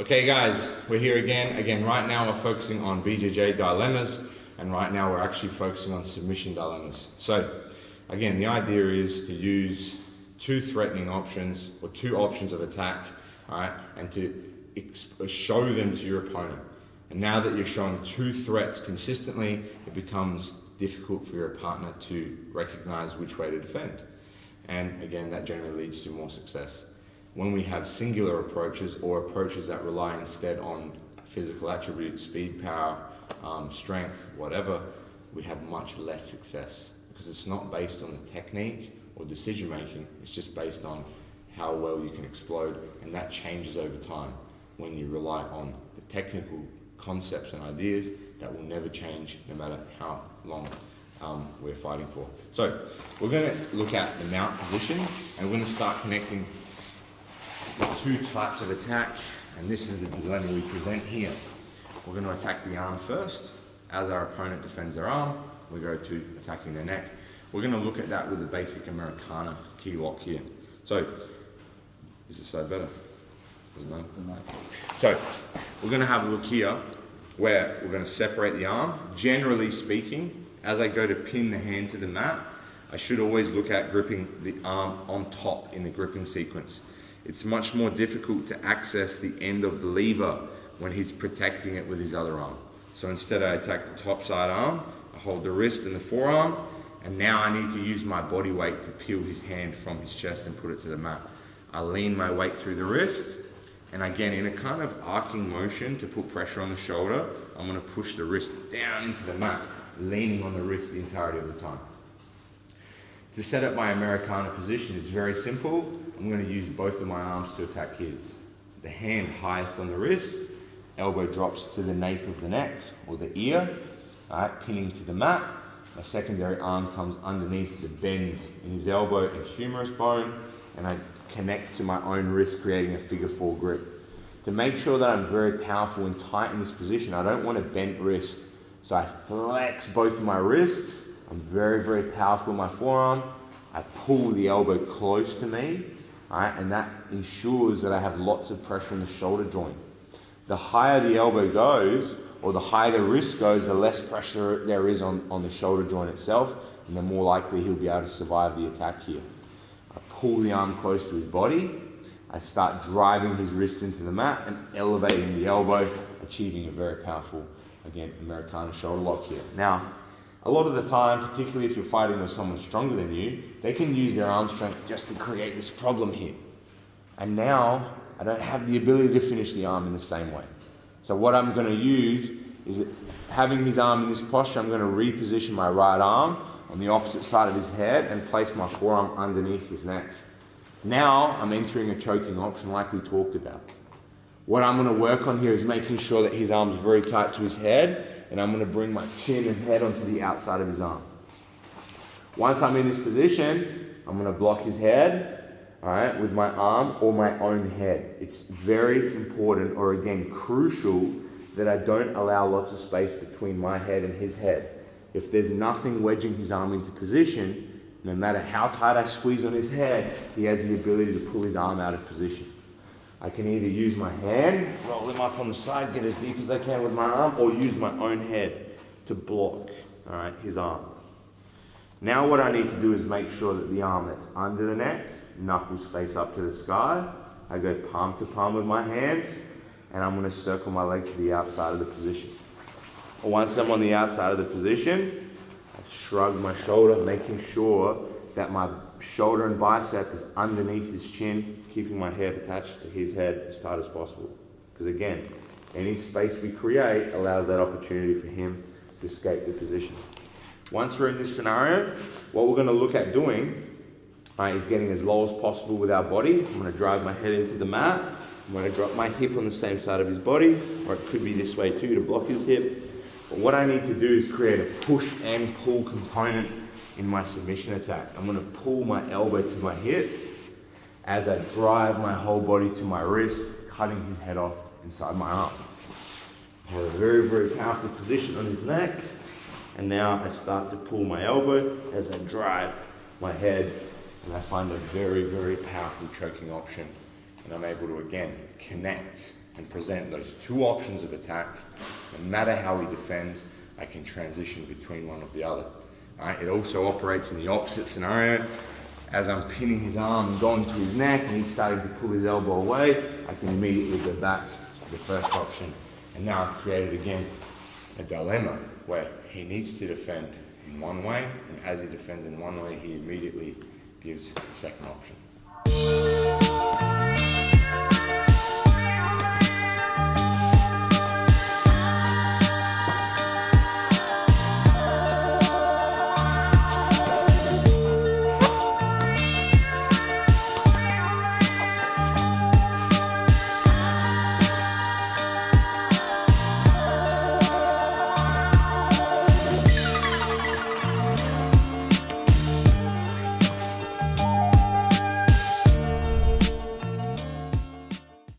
Okay guys, we're here again. Again, right now we're focusing on BJJ dilemmas, and right now we're actually focusing on submission dilemmas. So again, the idea is to use two threatening options or two options of attack, all right, and to show them to your opponent. And now that you're showing two threats consistently, it becomes difficult for your partner to recognize which way to defend. And again, that generally leads to more success. When we have singular approaches or approaches that rely instead on physical attributes, speed, power, strength, whatever, we have much less success because it's not based on the technique or decision making, it's just based on how well you can explode, and that changes over time when you rely on the technical concepts and ideas that will never change no matter how long we're fighting for. So we're going to look at the mount position, and we're going to start connecting the two types of attack, and this is the dilemma we present here. We're going to attack the arm first. As our opponent defends their arm, we go to attacking their neck. We're going to look at that with the basic Americana key lock here. So, is this side better? Doesn't matter. So, we're going to have a look here where we're going to separate the arm. Generally speaking, as I go to pin the hand to the mat, I should always look at gripping the arm on top in the gripping sequence. It's much more difficult to access the end of the lever when he's protecting it with his other arm. So instead I attack the top side arm, I hold the wrist and the forearm, and now I need to use my body weight to peel his hand from his chest and put it to the mat. I lean my weight through the wrist, and again in a kind of arcing motion to put pressure on the shoulder, I'm going to push the wrist down into the mat, leaning on the wrist the entirety of the time. To set up my Americana position, it's very simple. I'm going to use both of my arms to attack his. The hand highest on the wrist, elbow drops to the nape of the neck or the ear, all right, pinning to the mat. My secondary arm comes underneath the bend in his elbow and humerus bone, and I connect to my own wrist, creating a figure 4 grip. To make sure that I'm very powerful and tight in this position, I don't want a bent wrist. So I flex both of my wrists. I'm very, very powerful in my forearm. I pull the elbow close to me, all right, and that ensures that I have lots of pressure in the shoulder joint. The higher the elbow goes, or the higher the wrist goes, the less pressure there is on the shoulder joint itself, and the more likely he'll be able to survive the attack here. I pull the arm close to his body. I start driving his wrist into the mat and elevating the elbow, achieving a very powerful, again, Americana shoulder lock here. Now, a lot of the time, particularly if you're fighting with someone stronger than you, they can use their arm strength just to create this problem here. And now, I don't have the ability to finish the arm in the same way. So what I'm going to use is that having his arm in this posture, I'm going to reposition my right arm on the opposite side of his head and place my forearm underneath his neck. Now, I'm entering a choking option like we talked about. What I'm going to work on here is making sure that his arm's very tight to his head, and I'm going to bring my chin and head onto the outside of his arm. Once I'm in this position, I'm going to block his head, all right, with my arm or my own head. It's very important, or again, crucial, that I don't allow lots of space between my head and his head. If there's nothing wedging his arm into position, no matter how tight I squeeze on his head, he has the ability to pull his arm out of position. I can either use my hand, roll him up on the side, get as deep as I can with my arm, or use my own head to block, all right, his arm. Now what I need to do is make sure that the arm that's under the neck, knuckles face up to the sky, I go palm to palm with my hands, and I'm going to circle my leg to the outside of the position. Once I'm on the outside of the position, I shrug my shoulder, making sure that my shoulder and bicep is underneath his chin, keeping my head attached to his head as tight as possible. Because again, any space we create allows that opportunity for him to escape the position. Once we're in this scenario, what we're going to look at doing is getting as low as possible with our body. I'm going to drive my head into the mat. I'm going to drop my hip on the same side of his body, or it could be this way too to block his hip. But what I need to do is create a push and pull component in my submission attack. I'm going to pull my elbow to my hip as I drive my whole body to my wrist, cutting his head off inside my arm. I have a very, very powerful position on his neck, and now I start to pull my elbow as I drive my head, and I find a very, very powerful choking option, and I'm able to again connect and present those two options of attack. No matter how he defends, I can transition between one or the other. Alright, it also operates in the opposite scenario. As I'm pinning his arm and going to his neck and he's starting to pull his elbow away, I can immediately go back to the first option. And now I've created again a dilemma where he needs to defend in one way, and as he defends in one way, he immediately gives the second option.